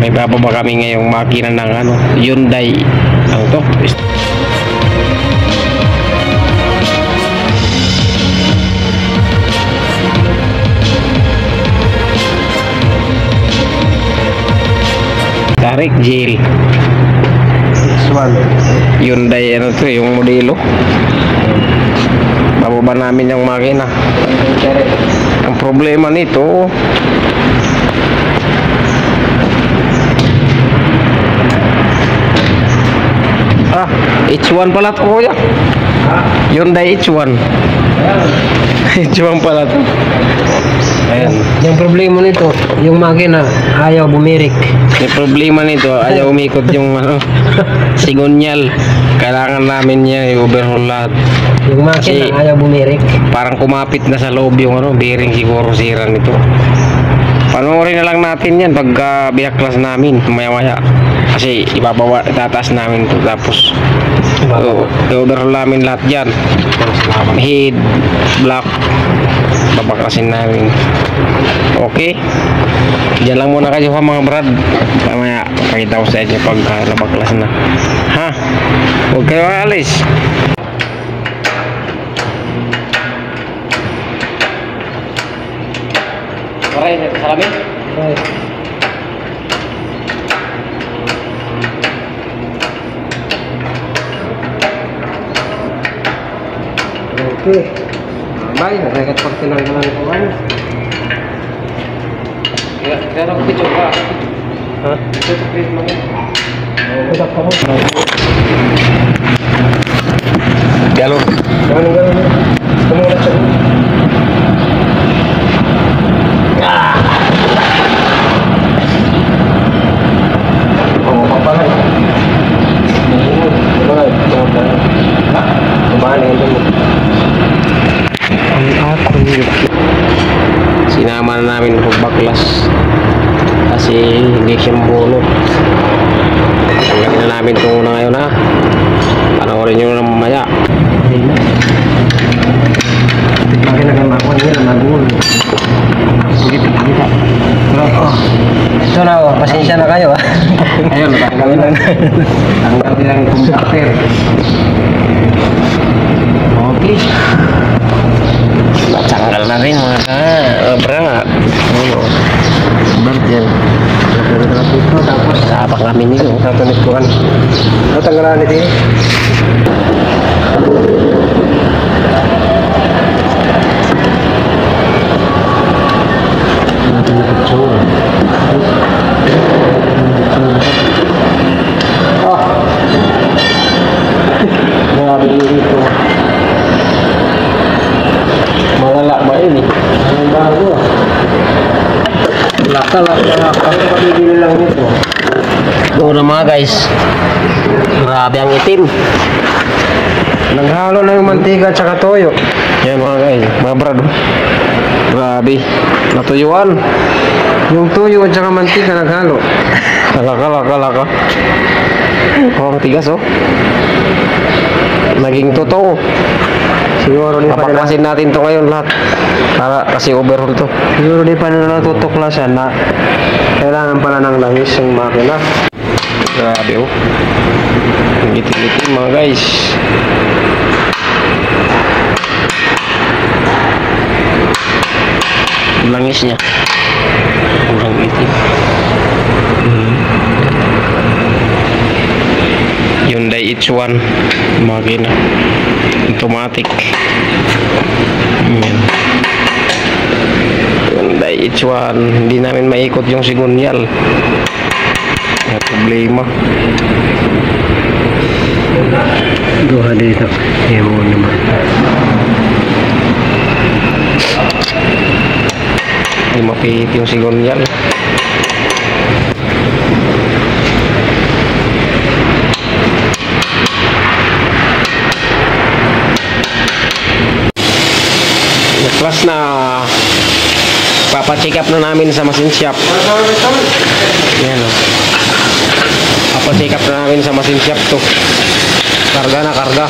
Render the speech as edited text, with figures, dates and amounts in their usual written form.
May bababa kami ngayong makina ng ano, Hyundai. Ano to? Tarik Jail. Hyundai ano to, yung modelo. Bababa namin yung makina. Ang problema nito, H1 pala to, kuya. Hyundai H1. H1 pala to. Ayan. Yung problema nito, yung makina ayaw bumirik. Yung problema nito, ayaw umikot yung ano, sigunyal. Kailangan namin niya i-overhaul lahat. Yung makina Kasi ayaw bumirik. parang kumapit na sa loob yung ano, bearing siguro sira nito. Panoorin na lang natin yan pagka biyaklas namin maya-maya. Kasi itataas namin ito. Tapos i-overhaul namin lahat dyan. Head, block, babaklasin namin. Okay, dyan lang muna kayo ha mga brad. Mamaya pakita ko sa inyo pagka nabaklas na. Ha, huwag kayo alis. Maray, salamin. Right. Okay. Bye, rekat pag tinanggalan ko ano. Kaya nag-video ka. Ha? Ito sa print mo yan. Udak pa mo. Galon. Ganun. Tumulat siya. Sinama na namin pagbaklas kasi hindi siya mabunot. Tanggalin na namin ito muna ngayon ha. Panoorin nyo na mamaya. Bakit nagamakuan niya na magulo? Sige. So na oh, pasensya na kayo ha. Ayun, tanggalin na. Tanggalin lang yung conductor. Okay. Natanggal na rin mga brad. Ano? Brad yan. Tapos sapak namin nito. Natunit ko kan. Natanggalan nito eh. Grabe dito. Malala ba yun eh? Ang bago. Laka. Ang pabibili lang nito. Doon na mga guys. Grabe ang itim. Naghalo na yung mantika at saka toyo. Yan mga guys. Mga brad. Grabe. Natuyuan. Yung toyo at saka mantika naghalo. Kalaka. Oh, ang tigas oh. Naging totoo. Siguro di pa nila, Papaklasin natin to ngayon lahat. Para kasi overhaul to. siguro di pa nila natutuklasan na kailangan pala ng langis yung makina. Grabe oh. Ang itim-itim mga guys. Langis niya. Kurang itim. Hyundai H1 makina automatic. Yan. Hyundai H1 hindi namin maikot yung sigunyal. May problema. Duha dito. Yan mo naman. Hindi mapihit yung sigunyal. Plus na papacheck up na namin sa machine shop. Yan o. Papacheck up na namin sa machine shop to. Karga na karga.